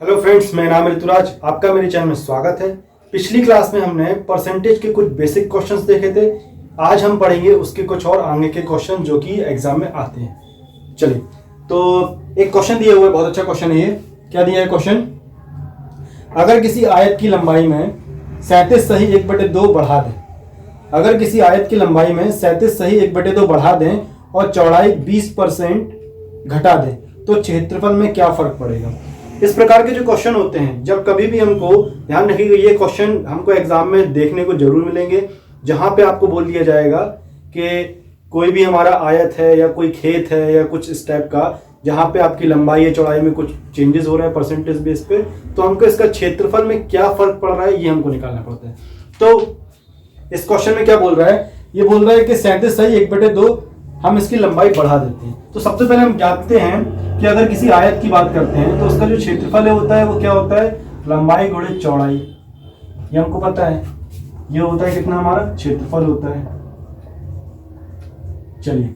Hello friends, मेरा नाम है ऋतुराज। आपका मेरे चैनल में स्वागत है। पिछली क्लास में हमने परसेंटेज के कुछ बेसिक क्वेश्चंस देखे थे। आज हम पढ़ेंगे उसके कुछ और आगे के क्वेश्चन जो कि एग्जाम में आते हैं। चलिए, तो एक क्वेश्चन दिया हुआ है, बहुत अच्छा क्वेश्चन है ये। क्या दिया है क्वेश्चन? अगर किसी आयत की लंबाई में 37 सही 1/2 बढ़ा दें, अगर किसी आयत की लंबाई में 37 सही 1/2 बढ़ा दें और चौड़ाई 20% घटा दें तो क्षेत्रफल में क्या फर्क पड़ेगा? इस प्रकार के जो क्वेश्चन होते हैं, जब कभी भी हमको ध्यान रखिएगा, ये क्वेश्चन हमको एग्जाम में देखने को जरूर मिलेंगे, जहां पे आपको बोल दिया जाएगा कि कोई भी हमारा आयत है या कोई खेत है या कुछ इस टाइप का, जहां पे आपकी लंबाई या चौड़ाई में कुछ चेंजेस हो रहे हैं परसेंटेज बेस पे, तो हमको इसका क्षेत्रफल में क्या फर्क पड़ रहा है ये हमको निकालना पड़ता है। तो इस क्वेश्चन में क्या बोल रहा है? ये बोल रहा है कि 37 सही 1/2 हम इसकी लंबाई बढ़ा देते हैं। तो सबसे पहले हम जानते हैं कि अगर किसी आयत की बात करते हैं तो उसका जो क्षेत्रफल होता है वो क्या होता है? लंबाई गुणे चौड़ाई। ये हमको पता है, ये होता है कितना हमारा क्षेत्रफल होता है। चलिए,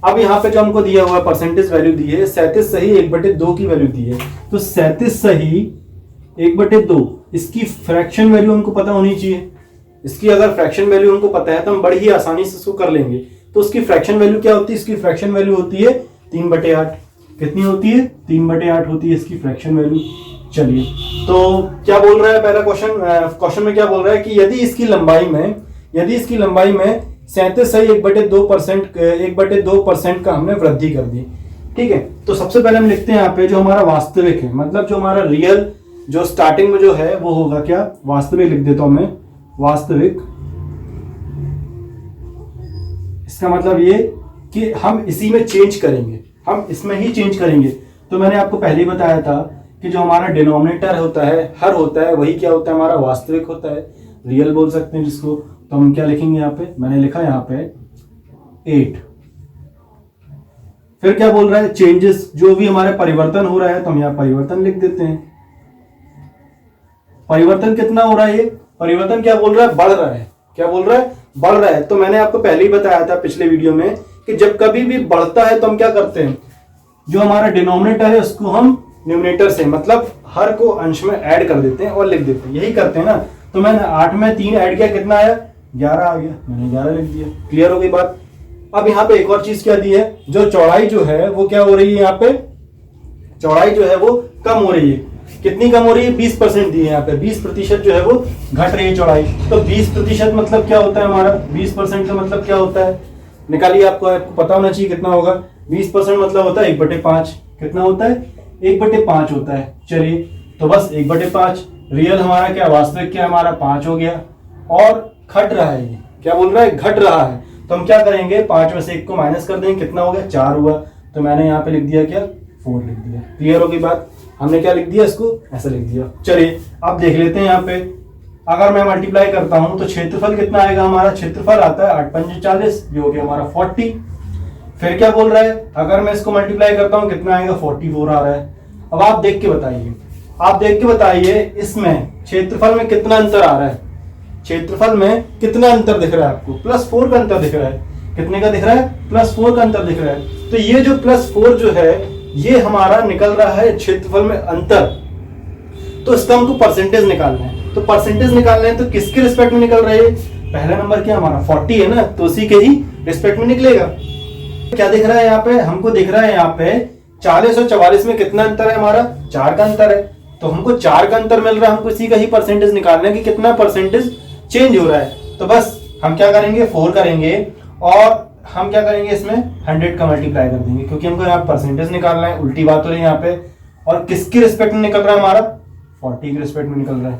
अब यहाँ पे जो हमको दिया हुआ परसेंटेज वैल्यू दी है 37 सही 1/2 की वैल्यू दी है। तो 37 सही 1/2 इसकी फ्रैक्शन वैल्यू हमको पता होनी चाहिए। इसकी अगर फ्रैक्शन वैल्यू हमको पता है तो हम बड़ी ही आसानी से इसको कर लेंगे। तो उसकी फ्रैक्शन वैल्यू क्या होती है? इसकी फ्रैक्शन वैल्यू होती है 3/8। कितनी होती है? 3/8 होती है इसकी फ्रैक्शन वैल्यू। चलिए, तो क्या बोल रहा है पहला क्वेश्चन में क्या बोल रहा है कि यदि इसकी लंबाई में 37 सही 1/2% का हमने वृद्धि कर दी। ठीक है, तो सबसे पहले हम लिखते हैं यहाँ पे जो हमारा वास्तविक है, मतलब जो हमारा रियल जो स्टार्टिंग में जो है वो होगा क्या? वास्तविक लिख देता हूं मैं, वास्तविक। इसका मतलब ये कि हम इसी में चेंज करेंगे, हम इसमें ही चेंज करेंगे। तो मैंने आपको पहले ही बताया था कि जो हमारा डिनोमिनेटर होता है, हर होता है, वही क्या होता है? हमारा वास्तविक होता है, रियल बोल सकते हैं जिसको। तो हम क्या लिखेंगे यहाँ पे? मैंने लिखा यहाँ पे 8। फिर क्या बोल रहा है? चेंजेस, जो भी हमारे परिवर्तन हो रहा है, तो हम यहाँ परिवर्तन लिख देते हैं। परिवर्तन कितना हो रहा है? ये परिवर्तन क्या बोल रहा है? बढ़ रहा है। क्या बोल रहा है? बढ़ रहा है। तो मैंने आपको पहले ही बताया था पिछले वीडियो में कि जब कभी भी बढ़ता है तो हम क्या करते हैं? जो हमारा डिनोमिनेटर है उसको हम न्यूमरेटर से, मतलब हर को अंश में ऐड कर देते हैं और लिख देते हैं। यही करते हैं ना। तो मैंने 8 में 3 ऐड किया, कितना आया? 11 आ गया, मैंने 11 लिख दिया। क्लियर हो गई बात? अब यहाँ पे एक और चीज क्या दी है? जो चौड़ाई जो है वो क्या हो रही है? यहाँ पे चौड़ाई जो है वो कम हो रही है। कितनी कम हो रही है? 20% दी है यहाँ पे। 20% जो है वो घट रही है चौड़ाई। तो 20% मतलब क्या होता है हमारा? 20% का मतलब क्या होता है? निकालिए, आपको पता होना चाहिए कितना होगा। 20% मतलब होता है 1/5। कितना होता है? 1/5 होता है। चलिए, तो बस 1/5। रियल हमारा क्या? वास्तविक क्या हमारा? 5 हो गया। और घट रहा है, ये क्या बोल रहा है? घट रहा है। तो हम क्या करेंगे? 5 में से 1 को माइनस कर देंगे। कितना हो गया? 4 हुआ। तो मैंने यहाँ पे लिख दिया क्या? 4 लिख दिया। क्लियर हो गई बात? हमने क्या लिख दिया? इसको ऐसा लिख दिया। चलिए, अब देख लेते हैं यहाँ पे। अगर मैं मल्टीप्लाई करता हूं तो क्षेत्रफल कितना आएगा? हमारा क्षेत्रफल आता है 8 पंजे 40, जो हो गया हमारा 40। फिर क्या बोल रहा है? अगर मैं इसको मल्टीप्लाई करता हूं कितना आएगा? 44 आ रहा है। अब आप देख के बताइए, इसमें क्षेत्रफल में कितना अंतर आ रहा है? क्षेत्रफल में कितना अंतर दिख रहा है आपको? +4 का अंतर दिख रहा है। कितने का दिख रहा है? +4 का अंतर दिख रहा है। तो ये जो +4 जो है ये हमारा निकल रहा है क्षेत्रफल में अंतर। तो इसका हमको परसेंटेज निकालना है। तो परसेंटेज निकालना है तो किसके रिस्पेक्ट में निकल रहा है? पहला नंबर क्या हमारा 40 है ना, तो उसी के ही रिस्पेक्ट में निकलेगा। क्या दिख रहा है यहाँ पे? हमको दिख रहा है यहाँ पे 40 और 44 में कितना अंतर है हमारा? 4 का अंतर है। तो हमको 4 का अंतर मिल रहा है, हमको इसी का ही परसेंटेज निकालना है कि कितना परसेंटेज चेंज हो रहा है। तो बस हम क्या करेंगे? 4 करेंगे और हम क्या करेंगे? इसमें 100 का मल्टीप्लाई कर देंगे, क्योंकि हमको यहाँ परसेंटेज निकालना है। उल्टी बात हो रही है यहाँ पे। और किसके रिस्पेक्ट में निकल रहा है हमारा? 40 के रिस्पेक्ट में निकल रहा है।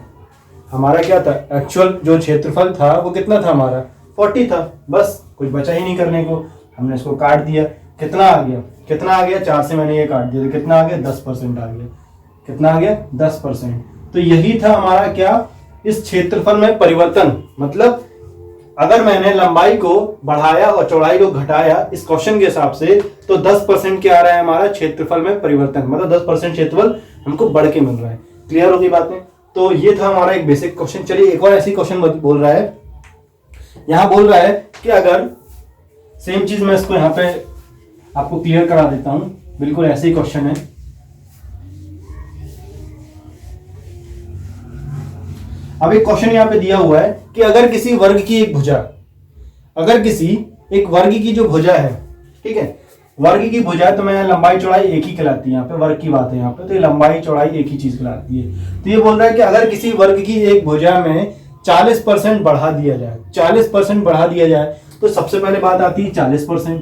हमारा क्या था? एक्चुअल जो क्षेत्रफल था वो कितना था हमारा? 40 था। बस कुछ बचा ही नहीं करने को, हमने इसको काट दिया। कितना आ गया? 4 से मैंने ये काट दिया, तो कितना आ गया? 10% आ गया। कितना आ गया? 10%। तो यही था हमारा क्या? इस क्षेत्रफल में परिवर्तन। मतलब अगर मैंने लंबाई को बढ़ाया और चौड़ाई को घटाया इस क्वेश्चन के हिसाब से, तो 10% क्या आ रहा है हमारा? क्षेत्रफल में परिवर्तन। मतलब 10% क्षेत्रफल हमको बढ़ के मिल रहा है। क्लियर होगी बातें? तो ये था हमारा एक बेसिक क्वेश्चन। चलिए, एक और ऐसी क्वेश्चन बोल रहा है। यहां बोल रहा है कि अगर सेम चीज, मैं इसको यहां पे आपको क्लियर करा देता हूं। बिल्कुल ऐसे ही क्वेश्चन है। अब एक क्वेश्चन यहाँ पे दिया हुआ है कि अगर किसी वर्ग की एक भुजा, अगर किसी एक वर्ग की जो भुजा है, ठीक है, वर्ग की भुजा है, तो मैं लंबाई चौड़ाई एक ही कहलाती है, यहाँ पे वर्ग की बात है यहाँ पे, तो ये लंबाई चौड़ाई एक ही चीज कहलाती है। तो ये बोल रहा है कि अगर किसी वर्ग की एक भुजा में 40% बढ़ा दिया जाए, 40% बढ़ा दिया जाए, तो सबसे पहले बात आती है 40%।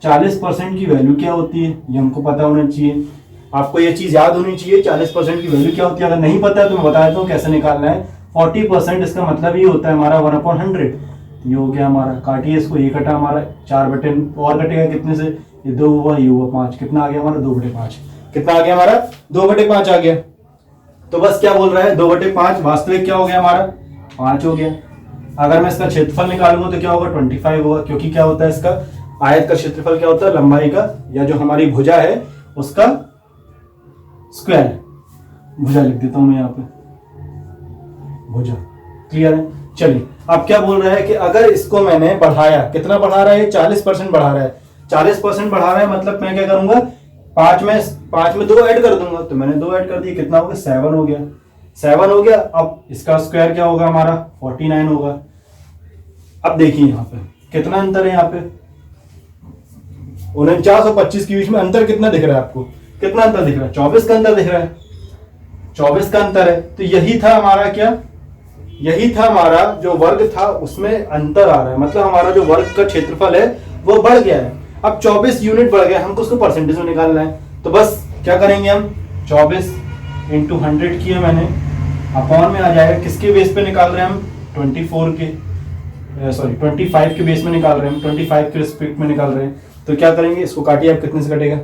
40% की वैल्यू क्या होती है ये हमको पता होना चाहिए, आपको ये चीज याद होनी चाहिए 40% की वैल्यू क्या होती है। अगर नहीं पता है तो मैं बता देता हूँ कैसे निकालना है। 40% इसका मतलब ये होता है हमारा 1/100। ये हो गया हमारा, काटिए इसको, ये कटा हमारा 4 बटे, और कटेगा कितने से, ये 2 हुआ, ये हुआ 5, कितना आ गया हमारा 2/5। कितना आ गया हमारा 2/5 आ गया। तो बस क्या बोल रहा है 2/5 वास्तविक क्या हो गया हमारा 5 हो गया। अगर मैं इसका क्षेत्रफल निकालूंगा तो क्या होगा 25 होगा, क्योंकि क्या होता है इसका आयत का क्षेत्रफल क्या होता है, लंबाई का या जो हमारी भुजा है उसका स्क्वायर। भुजा लिख देता हूं मैं यहाँ पे, भुजा। क्लियर है। चलिए अब क्या बोल रहा है कि अगर इसको मैंने बढ़ाया, कितना बढ़ा रहा है, 40% बढ़ा रहा है। 40% बढ़ा रहा है मतलब मैं क्या करूंगा, 5 में 2 ऐड कर दूंगा। तो मैंने 2 ऐड कर दिए, कितना हो गया 7 हो गया। 7 हो गया। अब इसका स्क्वायर क्या होगा हमारा 49 होगा। अब देखिए यहाँ पे कितना अंतर है, यहाँ पे 49 और 25 के बीच में अंतर कितना दिख रहा है आपको, कितना अंतर दिख रहा है, 24 का अंतर दिख रहा है, 24 का अंतर है। तो यही था हमारा क्या, यही था हमारा जो वर्ग था उसमें अंतर आ रहा है, मतलब हमारा जो वर्ग का क्षेत्रफल है वो बढ़ गया है। अब 24 यूनिट बढ़ गया, हमको उसको परसेंटेज में निकालना है। तो बस क्या करेंगे हम, 24 इंटू 100 किया मैंने, अपॉन में आ जाएगा, किसके बेस पे निकाल रहे हैं हम, 25 के बेस में निकाल रहे हैं हम, 25 के रिस्पेक्ट में निकाल रहे हैं। तो क्या करेंगे, इसको काटिए आप, कितने से कटेगा,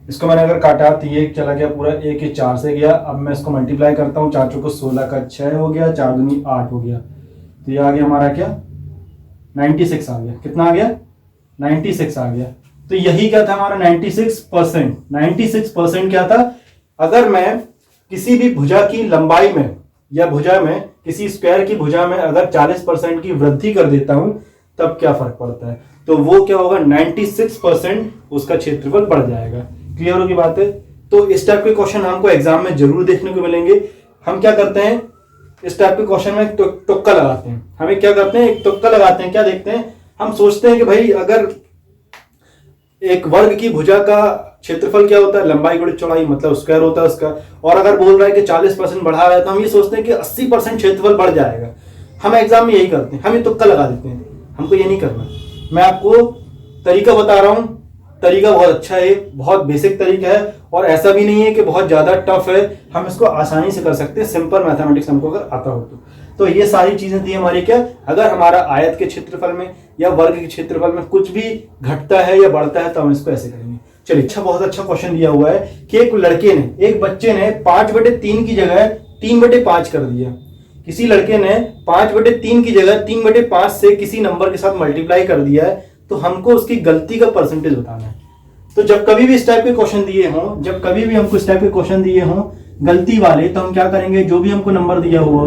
इसको मैंने अगर काटा तो ये चला गया पूरा, 1 ये 4 से गया। अब मैं इसको मल्टीप्लाई करता हूँ, 4 चौको 16 का 6 हो गया, 4 दूनी 8 हो गया। तो ये आ गया हमारा क्या 96 आ गया। कितना आ गया 96 आ गया। तो यही क्या था हमारा 96%। 96% क्या था, अगर मैं किसी भी भुजा की लंबाई में या भुजा में, किसी स्क्वायर की भुजा में अगर 40% की वृद्धि कर देता हूं तब क्या फर्क पड़ता है, तो वो क्या होगा 96% उसका क्षेत्रफल बढ़ जाएगा। क्लियर होगी बात है। तो इस टाइप के क्वेश्चन हमको एग्जाम में जरूर देखने को मिलेंगे। हम क्या करते हैं, इस टाइप के क्वेश्चन में तुक्का लगाते हैं। हमें क्या करते हैं, एक तुक्का लगाते हैं। क्या देखते हैं, हम सोचते हैं कि भाई अगर एक वर्ग की भुजा का क्षेत्रफल क्या होता है, लंबाई गुणित चौड़ाई, मतलब स्क्वायर होता है उसका। और अगर बोल रहा है कि 40% बढ़ा रहा है तो हम ये सोचते हैं कि 80% क्षेत्रफल बढ़ जाएगा। हम एग्जाम में यही करते हैं, हम ये तुक्का लगा देते हैं। हमको ये नहीं करना। मैं आपको तरीका बता रहा हूं, तरीका बहुत अच्छा है, बहुत बेसिक तरीका है और ऐसा भी नहीं है कि बहुत ज्यादा टफ है। हम इसको आसानी से कर सकते हैं, सिंपल मैथमेटिक्स हमको अगर आता हो तो ये सारी चीजें थी हमारी क्या, अगर हमारा आयत के क्षेत्रफल में या वर्ग के क्षेत्रफल में कुछ भी घटता है या बढ़ता है तो हम इसको ऐसे करेंगे। चलिए, अच्छा, बहुत अच्छा क्वेश्चन दिया हुआ है कि एक लड़के ने, एक बच्चे ने 5/3 की जगह 3/5 कर दिया। किसी लड़के ने 5/3 की जगह 3/5 से किसी नंबर के साथ मल्टीप्लाई कर दिया है, तो हमको उसकी गलती का परसेंटेज बताना है। तो जब कभी भी इस टाइप के क्वेश्चन दिए हों, जब कभी भी हमको इस टाइप के क्वेश्चन दिए हों गलती वाले, तो हम क्या करेंगे, जो भी हमको नंबर दिया हुआ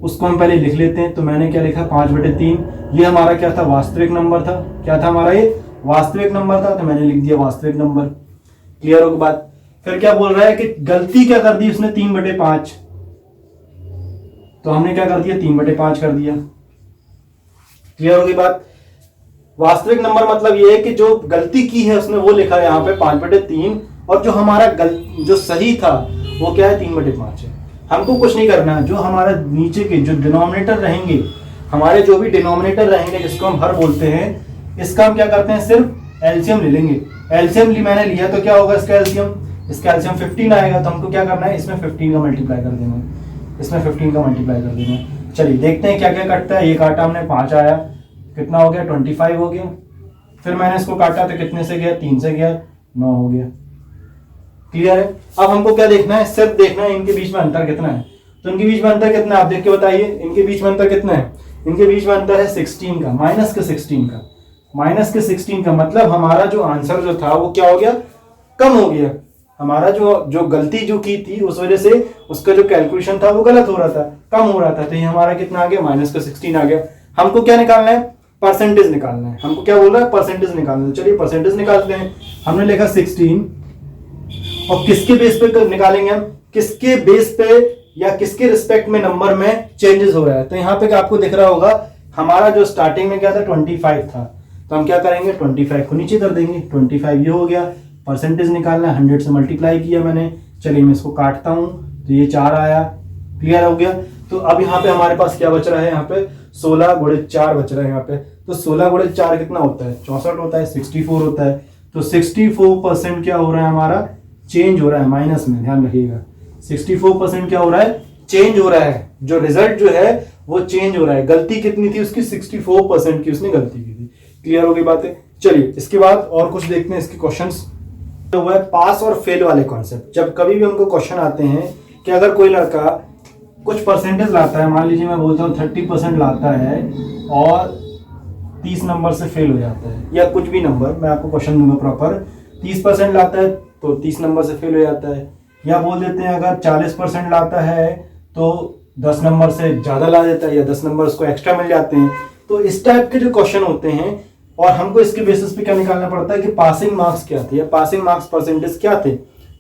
उसको हम पहले लिख लेते हैं। तो मैंने क्या लिखा 5/3, ये हमारा क्या था, वास्तविक नंबर था। क्या था हमारा, ये वास्तविक नंबर था, तो मैंने लिख दिया वास्तविक नंबर। क्लियर होगी बात। फिर क्या बोल रहा है कि गलती क्या कर दी उसने, 3/5, तो हमने क्या कर दिया 3/5 कर दिया। क्लियर होगी बात। वास्तविक नंबर मतलब ये है कि जो गलती की है उसने वो लिखा है यहाँ पे 5/3, और जो हमारा जो सही था वो क्या है 3/5 है। हमको कुछ नहीं करना है, जो हमारा नीचे के जो डिनोमिनेटर रहेंगे, हमारे जो भी डिनोमिनेटर रहेंगे जिसको हम हर बोलते हैं, इसका हम क्या करते हैं, सिर्फ एलसीएम ले लेंगे। एलसीएम मैंने लिया तो क्या होगा इसका एलसीएम, 15 आएगा। तो हमको क्या करना है, इसमें 15 का मल्टीप्लाई कर देना है, इसमें 15 का मल्टीप्लाई कर देना है। चलिए देखते हैं क्या क्या कटता है। ये काटा हमने 5 आया, कितना हो गया 25 हो गया। फिर मैंने इसको काटा तो कितने से गया, 3 से गया, 9 हो गया। क्लियर है। अब हमको क्या देखना है, सिर्फ देखना है इनके बीच में अंतर कितना है। तो इनके बीच में अंतर कितना है आप देख के बताइए, इनके बीच में अंतर कितना है, इनके बीच में अंतर है 16 का, माइनस के 16 का। मतलब हमारा जो आंसर जो था वो क्या हो गया, कम हो गया। हमारा जो गलती जो की थी उस वजह से उसका जो कैलकुलेशन था वो गलत हो रहा था, कम हो रहा था। तो ये हमारा कितना आ गया, माइनस का 16 आ गया। हमको क्या निकालना है, परसेंटेज निकालना है। हमको क्या बोल रहा है, परसेंटेज निकालना है। चलिए परसेंटेज निकालते हैं। हमने लिखा 16, और किसके बेस पे निकालेंगे हम, किसके बेस पे या किसके रिस्पेक्ट में नंबर में चेंजेस हो रहा है। तो यहाँ पे आपको दिख रहा होगा हमारा जो स्टार्टिंग में क्या था 25 था, तो हम क्या करेंगे 25 को नीचे कर देंगे। 25 ये हो गया, परसेंटेज निकालना है, 100 से मल्टीप्लाई किया मैंने। चलिए मैं इसको काटता हूँ, तो ये 4 आया, क्लियर हो गया। तो अब यहाँ पे हमारे पास क्या बच रहा है, यहाँ पे 16 गुणे 4 बच रहा है यहाँ पे। तो 16 गुणे 4 कितना होता है, 64 होता है, 64 होता है। तो 64% क्या हो रहा है हमारा, चेंज हो रहा है माइनस में, ध्यान रखिएगा 64% क्या हो रहा है, चेंज हो रहा है। जो रिजल्ट जो है वो चेंज हो रहा है। गलती कितनी थी उसकी, 64% की उसने गलती की थी। क्लियर हो गई बातें। चलिए इसके बाद और कुछ देखते हैं इसके क्वेश्चंस। तो वो है पास और फेल वाले कॉन्सेप्ट। जब कभी भी हमको क्वेश्चन आते हैं कि अगर कोई लड़का कुछ परसेंटेज लाता है, मान लीजिए मैं बोलता हूँ 30% लाता है और 30 नंबर से फेल हो जाता है, या कुछ भी नंबर मैं आपको क्वेश्चन दूंगा प्रॉपर, 30% लाता है तो 30 नंबर से फेल हो जाता है, या बोल देते हैं अगर 40% लाता है तो 10 नंबर से ज़्यादा ला देता है, या 10 नंबर उसको एक्स्ट्रा मिल जाते हैं। तो इस टाइप के जो क्वेश्चन होते हैं, और हमको इसके बेसिस पे क्या निकालना पड़ता है कि पासिंग मार्क्स क्या थे, या पासिंग मार्क्स परसेंटेज क्या थे।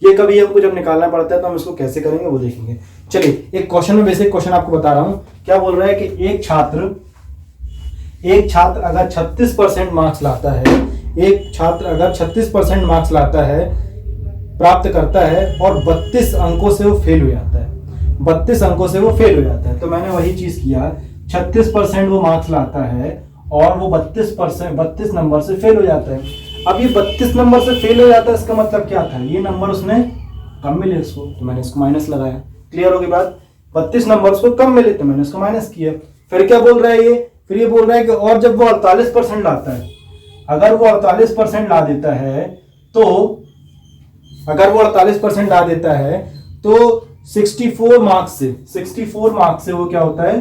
ये कभी हमको जब निकालना पड़ता है तो हम इसको कैसे करेंगे वो देखेंगे। चलिए एक क्वेश्चन में बेसिक क्वेश्चन आपको बता रहा हूँ। क्या बोल रहा है कि एक छात्र अगर 36% मार्क्स लाता है, एक छात्र अगर 36% मार्क्स लाता है, प्राप्त करता है, और 32 अंकों से वो फेल हो जाता है, 32 अंकों से वो फेल हो जाता है। तो मैंने वही चीज किया, 36% वो मार्क्स लाता है और वो 32 नंबर से फेल हो जाता है। अब ये 32 नंबर से फेल हो जाता है, इसका मतलब क्या था, ये नंबर उसने कम मिले उसको, तो मैंने इसको माइनस लगाया। क्लियर होगी बात। 32 नंबर उसको कम मिले तो मैंने इसको माइनस किया। फिर क्या बोल रहा है ये, फिर ये बोल रहा है कि और जब वो 48% लाता है, अगर वो 48% ला देता है तो, अगर वो 48% ला देता है तो 64 मार्क्स से वो क्या होता है,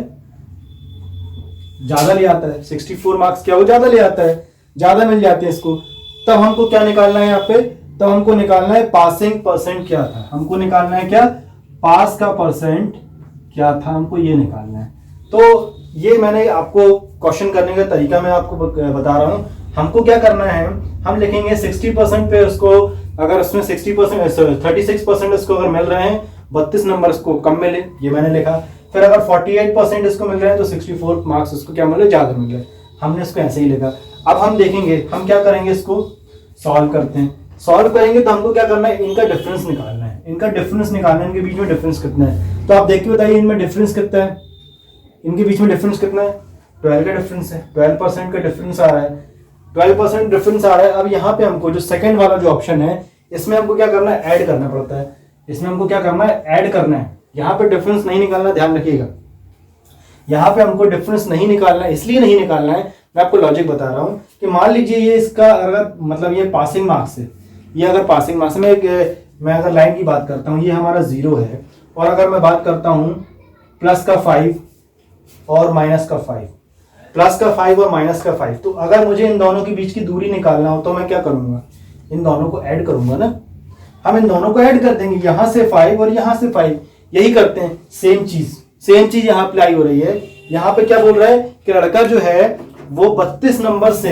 ज्यादा ले आता है। 64 मार्क्स क्या वो ज्यादा ले आता है, ज्यादा मिल जाते हैं इसको। तब हमको क्या निकालना है यहाँ पे, तब हमको निकालना है पासिंग परसेंट क्या था, हमको निकालना है क्या, पास का परसेंट क्या था, हमको ये निकालना है। तो ये मैंने आपको क्वेश्चन करने का तरीका मैं आपको बता रहा हूँ। हमको क्या करना है, हम लिखेंगे 60% पे उसको, अगर उसमें 36% उसको अगर मिल रहे हैं, 32 नंबर उसको कम मिले, ये मैंने लिखा। फिर अगर 48% इसको मिल रहे हैं तो 64 मार्क्स उसको क्या मिले, ज्यादा मिल रहे, हमने इसको ऐसे ही लिखा। अब हम देखेंगे, हम क्या करेंगे, इसको सॉल्व करते हैं। सॉल्व करेंगे तो हमको क्या करना है, इनका डिफरेंस निकालना है, इनका डिफरेंस निकालना है, इनके बीच में डिफरेंस कितना है। तो आप देख के बताइए इनमें डिफरेंस कितना है, इनके बीच में डिफरेंस कितना है, 12 का डिफरेंस है, 12% का डिफरेंस आ रहा है, 12% डिफरेंस आ रहा है। अब यहाँ पे हमको जो सेकंड वाला जो ऑप्शन है, इसमें हमको क्या करना है, ऐड करना पड़ता है। इसमें हमको क्या करना है, ऐड करना है। यहाँ पे डिफरेंस नहीं निकालना, ध्यान रखिएगा, यहाँ पे हमको डिफरेंस नहीं निकालना है। इसलिए नहीं निकालना है, मैं आपको लॉजिक बता रहा हूँ कि मान लीजिए ये इसका अगर मतलब ये पासिंग मार्क्स है, ये अगर पासिंग मार्क्स मैं अगर लाइन की बात करता हूँ, ये हमारा 0 है, और अगर मैं बात करता हूँ प्लस का 5 और माइनस का 5, प्लस का 5 और माइनस का 5, तो अगर मुझे इन दोनों के बीच की दूरी निकालना हो तो मैं क्या करूंगा, इन दोनों को ऐड करूंगा ना। हम इन दोनों को ऐड कर देंगे, यहां से 5 और यहां से 5, यही करते हैं। सेम चीज यहाँ अप्लाई हो रही है। यहाँ पे क्या बोल रहा है कि लड़का जो है वो 32 नंबर से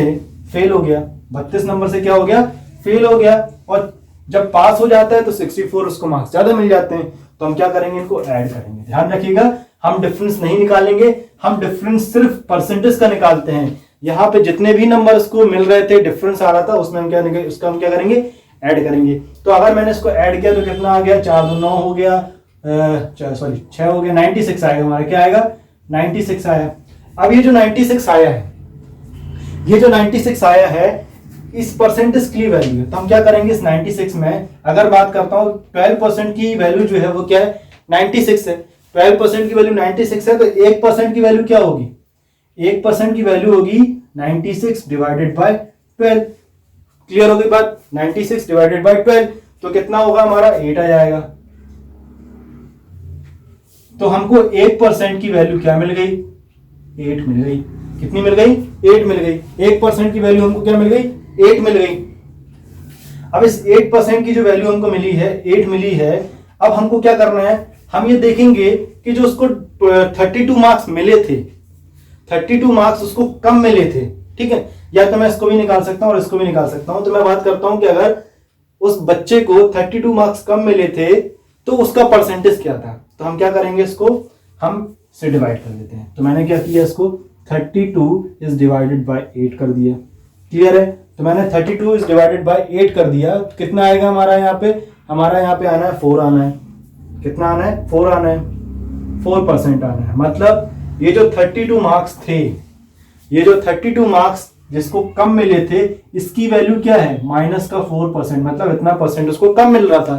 फेल हो गया, 32 नंबर से क्या हो गया, फेल हो गया, और जब पास हो जाता है तो 64 उसको मार्क्स ज्यादा मिल जाते हैं। तो हम क्या करेंगे, इनको ऐड करेंगे। ध्यान रखिएगा, हम डिफरेंस नहीं निकालेंगे, हम डिफरेंस सिर्फ परसेंटेज का निकालते हैं। यहाँ पे जितने भी नंबर उसको मिल रहे थे, डिफरेंस आ रहा था, उसमें हम क्या करेंगे, ऐड करेंगे। तो अगर मैंने इसको ऐड किया तो कितना आ गया, 4 2 9 हो गया, 6 हो गया, 96 आएगा हमारा। क्या आएगा, 96 आया। अब ये जो 96 आया है, ये जो 96 आया है, इस परसेंटेज की वैल्यू है। तो हम क्या करेंगे, इस 96 में अगर बात करता हूँ 12% की वैल्यू जो है वो क्या है, 96 है। 12% की वैल्यू 96 है, तो 1% की वैल्यू क्या होगी, 1% की वैल्यू होगी 96 डिवाइडेड बाय 12। क्लियर हो गई बात, 96 डिवाइडेड बाय 12, तो कितना होगा हमारा, 8 आ जाएगा। तो हमको 1% की वैल्यू क्या मिल गई, 8 मिल गई। कितनी मिल गई, 8 मिल गई। 1% की वैल्यू हमको क्या मिल गई, 8 मिल गई। अब इस 8% की जो वैल्यू हमको मिली है, 8 मिली है, अब हमको क्या करना है, हम ये देखेंगे कि जो उसको 32 मार्क्स मिले थे, 32 मार्क्स उसको कम मिले थे, ठीक है। या तो मैं इसको भी निकाल सकता हूं और इसको भी निकाल सकता हूं। तो मैं बात करता हूं कि अगर उस बच्चे को 32 मार्क्स कम मिले थे तो उसका परसेंटेज क्या था। तो हम क्या करेंगे, इसको हम से डिवाइड कर देते हैं। तो मैंने क्या किया, इसको 32 इज डिवाइडेड बाय 8 कर दिया। क्लियर है। तो मैंने 32 इज डिवाइडेड बाय 8 कर दिया। कितना आएगा हमारा यहाँ पे, हमारा यहाँ पे आना है 4 आना है। कितना आना है, 4 आना है, 4% आना है। मतलब ये जो 32 मार्क्स थे, ये जो 32 मार्क्स जिसको कम मिले थे, इसकी वैल्यू क्या है, माइनस का 4%। मतलब इतना परसेंट उसको कम मिल रहा था।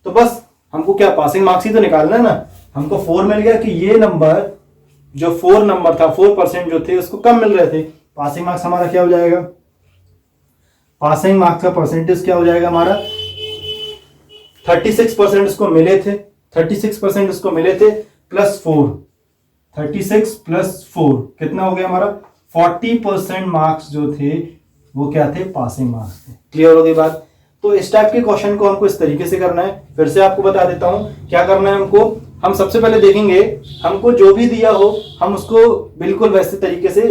तो बस हमको क्या, पासिंग मार्क्स ही तो निकालना है ना। हमको 4 मिल गया कि ये नंबर जो 4 नंबर था, 4% जो थे उसको कम मिल रहे थे। पासिंग मार्क्स हमारा क्या हो जाएगा, पासिंग मार्क्स का परसेंटेज क्या हो जाएगा हमारा, 36% उसको मिले थे, 36% उसको मिले थे प्लस 4, 36 प्लस 4 कितना हो गया हमारा, 40% मार्क्स जो थे वो क्या थे, पासिंग मार्क्स थे। क्लियर हो गई बात। तो इस टाइप के क्वेश्चन को हमको इस तरीके से करना है। फिर से आपको बता देता हूं क्या करना है हमको। हम सबसे पहले देखेंगे, हमको जो भी दिया हो हम उसको बिल्कुल वैसे तरीके से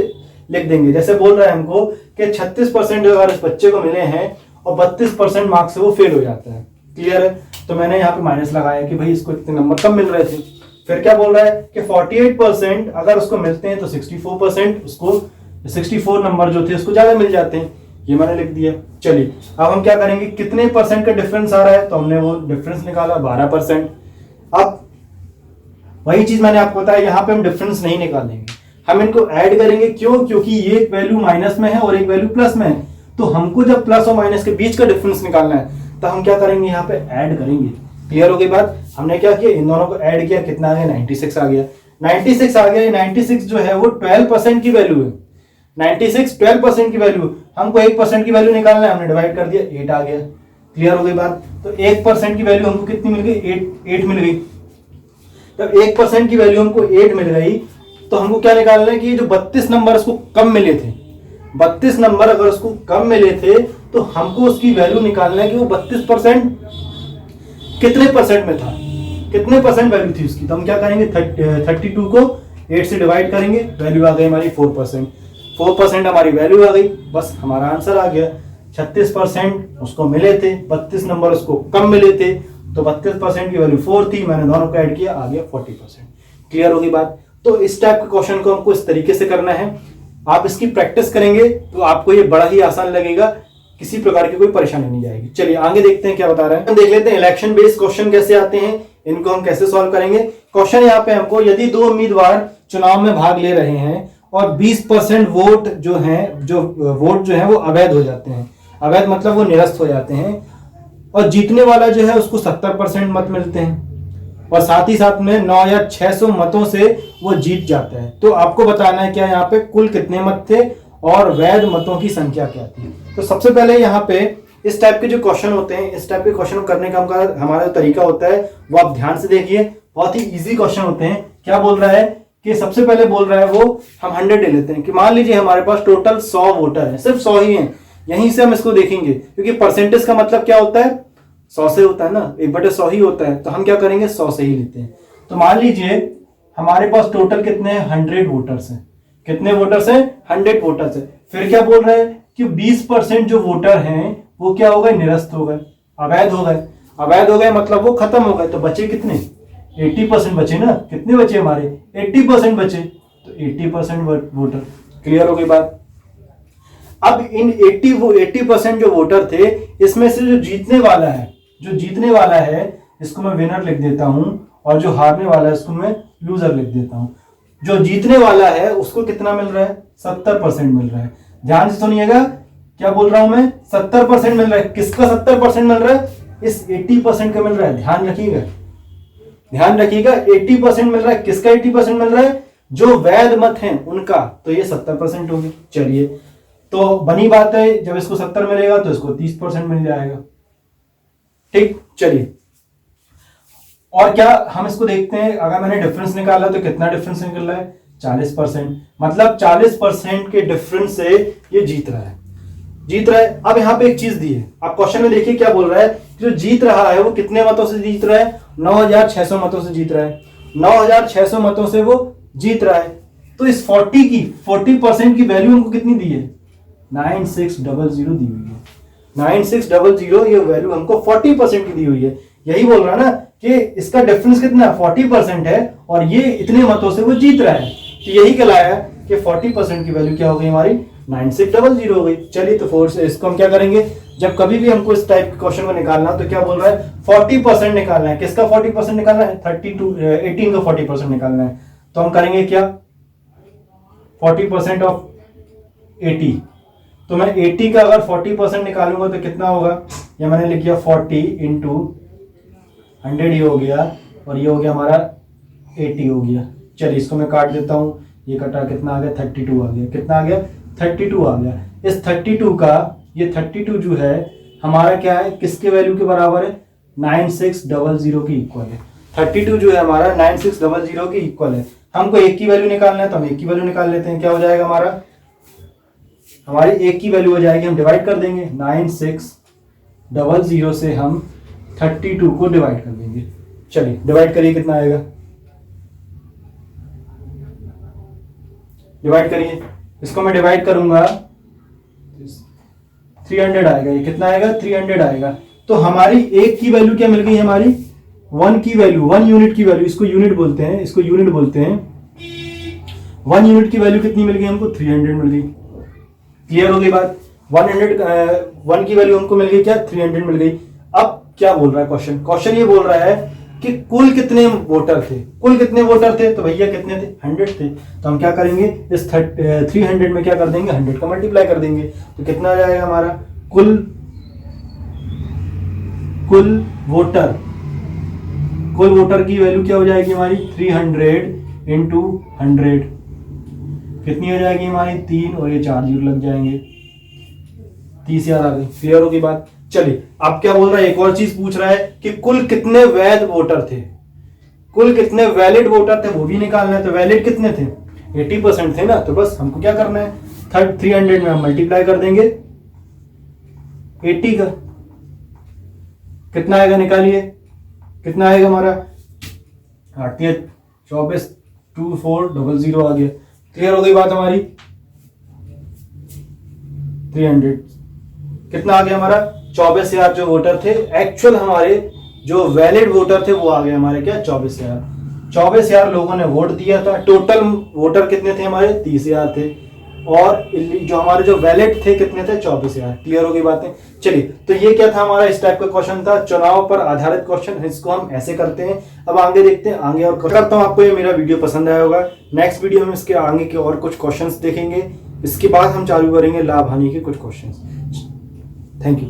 लिख देंगे। जैसे बोल रहा है हमको कि 36% अगर इस बच्चे को मिले हैं और 32% मार्क्स से वो फेल हो जाता है। क्लियर है। तो मैंने यहाँ पे माइनस लगाया कि भाई इसको इतने नंबर कम मिल रहे थे। फिर क्या बोल रहा है कि 48% अगर उसको मिलते हैं तो 64% उसको 64 नंबर जो थे उसको ज्यादा मिल जाते हैं। ये मैंने लिख दिया। चलिए अब हम क्या करेंगे, कितने परसेंट का डिफरेंस आ रहा है, तो हमने वो डिफरेंस निकाला 12%। अब वही चीज मैंने आपको बताया, यहाँ पे हम डिफरेंस नहीं निकालेंगे, हम इनको ऐड करेंगे। क्यों, क्योंकि ये एक वैल्यू माइनस में है और एक वैल्यू प्लस में है। तो हमको जब प्लस और माइनस के बीच का डिफरेंस निकालना है तो हम क्या करेंगे, यहाँ पे ऐड करेंगे। क्लियर हो गई बात। हमने क्या किया, इन दोनों को ऐड किया, कितना आ गया, 96 आ गया। 96 आ गया। 96 जो है वो 12% की वैल्यू है। 96 12% की वैल्यू, हमको 1% की वैल्यू निकालना है, हमने डिवाइड कर दिया, 8 आ गया। क्लियर हो गई बात। तो 1% की वैल्यू हमको कितनी मिल गई, 8 मिल गई। जब 1% की वैल्यू हमको 8 मिल गई तो हमको क्या निकालना है कि ये जो 32 नंबर उसको कम मिले थे, 32 नंबर अगर उसको कम मिले थे तो हमको उसकी वैल्यू निकालना है कि वो 32% कितने परसेंट में था, कितने परसेंट वैल्यू थी उसकी। तो हम क्या करेंगे, 32 को 8 से डिवाइड करेंगे, वैल्यू आ गई हमारी 4%। 4% हमारी वैल्यू आ गई, बस हमारा आंसर आ गया। 36% उसको मिले थे, 32 नंबर उसको कम मिले थे, तो 32% की वैल्यू 4 थी, मैंने दोनों को ऐड किया, आ गया 40%। क्लियर होगी बात। तो इस टाइप के क्वेश्चन को हमको इस तरीके से करना है। आप इसकी प्रैक्टिस करेंगे तो आपको ये बड़ा ही आसान लगेगा, किसी प्रकार की कोई परेशानी नहीं जाएगी। चलिए आगे देखते हैं क्या बता रहा है। हम देख लेते हैं इलेक्शन बेस्ड क्वेश्चन कैसे आते हैं, इनको हम कैसे सॉल्व करेंगे। क्वेश्चन यहाँ पे हमको, यदि 2 उम्मीदवार चुनाव में भाग ले रहे हैं और 20% वोट जो है वो अवैध हो जाते हैं, अवैध मतलब वो निरस्त हो जाते हैं, और जीतने वाला जो है उसको 70% मत मिलते हैं, और साथ ही साथ में 9600 मतों से वो जीत जाता है। तो आपको बताना है क्या यहाँ पे कुल कितने मत थे और वैध मतों की संख्या क्या थी। तो सबसे पहले यहाँ पे इस टाइप के जो क्वेश्चन होते हैं, इस टाइप के क्वेश्चन करने का हमारा जो तरीका होता है वो आप ध्यान से देखिए, बहुत ही इजी क्वेश्चन होते हैं। क्या बोल रहा है कि सबसे पहले बोल रहा है वो, हम 100 ले लेते हैं कि मान लीजिए हमारे पास टोटल 100 वोटर है, सिर्फ 100 ही हैं। यहीं से हम इसको देखेंगे, क्योंकि परसेंटेज का मतलब क्या होता है, 100 से होता है ना, 1/100 ही होता है। तो हम क्या करेंगे, 100 से ही लेते हैं। तो मान लीजिए हमारे पास टोटल कितने हैं, 100 वोटर्स हैं। कितने वोटर्स हैं, 100 वोटर्स हैं। फिर क्या बोल रहे हैं कि 20% जो वोटर हैं वो क्या हो गए, निरस्त हो गए, अवैध हो गए। अवैध हो गए मतलब वो खत्म हो गए। तो बचे कितने, 80% बचे ना। कितने बचे हमारे, 80% बचे। तो 80% वोटर। क्लियर हो गई बात। अब इन 80% जो वोटर थे, इसमें से जो जीतने वाला है इसको मैं विनर लिख देता हूं, और जो हारने वाला है इसको मैं लूजर लिख देता हूं। जो जीतने वाला है उसको कितना मिल रहा है, 70% मिल रहा है। ध्यान से सुनिएगा, क्या बोल रहा हूं मैं, 70% मिल रहा है। किसका 70% मिल रहा है, इस 80% का मिल रहा है। ध्यान रखिएगा 80% मिल रहा है। किसका 80% मिल रहा है, जो वैध मत हैं उनका। तो ये 70% होंगे। चलिए, तो बनी बात है, जब इसको 70 मिलेगा तो इसको 30% मिल जाएगा। ठीक, चलिए और क्या हम इसको देखते हैं। अगर मैंने डिफरेंस निकाला तो कितना डिफरेंस निकल रहा है, 40%। मतलब 40% के डिफरेंस से ये जीत रहा है। अब यहाँ पे एक चीज दी है, आप क्वेश्चन में देखिए क्या बोल रहा है, जो जीत रहा है वो कितने मतों से जीत रहा है, 9600 मतों से जीत रहा है। 9600 मतों से वो जीत रहा है। तो इस 40% की वैल्यू हमको कितनी दी है, 9600 दी हुई है। 9600 ये वैल्यू हमको 40% की दी हुई है। यही बोल रहा है ना कि इसका डिफरेंस कितना है 40% है और ये इतने मतों से वो जीत रहा है। तो यही कहलाया कि 40% की वैल्यू क्या हो गई हमारी 9600 हो गई। चलिए तो फोर्स इसको हम क्या करेंगे, जब कभी भी हमको इस टाइप के क्वेश्चन को निकालना तो क्या बोल रहा है 40% निकालना है। किसका 40% निकालना है 18 का 40% निकालना है। तो हम करेंगे क्या 40% ऑफ 80, तो मैं 80 का अगर 40% निकालूंगा तो कितना होगा, या मैंने लिख दिया 40 इंटू 100 ये हो गया और ये हो गया हमारा 80 हो गया। चलिए इसको मैं काट देता हूं, ये कटा कितना आ गया 32 आ गया। कितना आ गया 32 आ गया। इस 32 का ये 32 जो है हमारा क्या है, किसके वैल्यू के बराबर है 9600 की इक्वल है। 32 जो है हमारा 9600 की इक्वल है। हमको एक की वैल्यू निकालना है तो हम एक की वैल्यू निकाल लेते हैं। क्या हो जाएगा हमारा, हमारी एक की वैल्यू हो जाएगी, हम डिवाइड कर देंगे 9600 से हम 32 को डिवाइड कर देंगे। चलिए डिवाइड करिए, कितना आएगा, डिवाइड करिए। इसको मैं डिवाइड करूंगा 300 आएगा। ये कितना आएगा 300 आएगा। तो हमारी एक की वैल्यू क्या मिल गई, हमारी 1 की वैल्यू, 1 यूनिट की वैल्यू, इसको यूनिट बोलते हैं, इसको यूनिट बोलते हैं। 1 यूनिट की वैल्यू कितनी मिल गई हमको 300 मिल गई। क्लियर हो गई बात। 1 की वैल्यू हमको मिल गई क्या 300 मिल गई। अब क्या बोल रहा है क्वेश्चन, क्वेश्चन ये बोल रहा है कि कुल कितने वोटर थे, कुल कितने वोटर थे, तो भैया कितने थे 100 थे। तो हम क्या करेंगे इस 300 में क्या कर देंगे 100 का मल्टीप्लाई कर देंगे। तो कितना आ जाएगा हमारा कुल वोटर की वैल्यू क्या हो जाएगी हमारी 300 इंटू 100 कितनी हो जाएगी हमारी 3 और ये 4 जीरो लग जाएंगे, 30,000 आ गई। क्लियर होगी बात। चलिए अब क्या बोल रहा है, एक और चीज पूछ रहा है कि कुल कितने वैध वोटर थे, कुल कितने वैलिड वोटर थे वो भी निकालना है। तो वैलिड कितने थे 80% थे ना। तो बस हमको क्या करना है 300 में हम मल्टीप्लाई कर देंगे 80 का, कितना आएगा निकालिए, कितना आएगा हमारा 8 24 2400 आ गया। क्लियर हो गई बात हमारी। 300 कितना आ गया हमारा 24,000 जो वोटर थे, एक्चुअल हमारे जो वैलिड वोटर थे वो आ गए हमारे क्या 24,000 लोगों ने वोट दिया था। टोटल वोटर कितने थे हमारे 30,000 थे और जो हमारे जो वैलिड थे कितने थे 24,000। क्लियर हो गई बातें। चलिए तो ये क्या था हमारा, इस टाइप का क्वेश्चन था, चुनाव पर आधारित क्वेश्चन। इसको हम ऐसे करते हैं। अब आगे देखते हैं आगे, और करता हूं आपको ये मेरा वीडियो पसंद आया होगा। नेक्स्ट वीडियो में इसके आगे के और कुछ क्वेश्चंस देखेंगे। इसके बाद हम चालू करेंगे लाभ हानि के कुछ क्वेश्चंस। Thank you.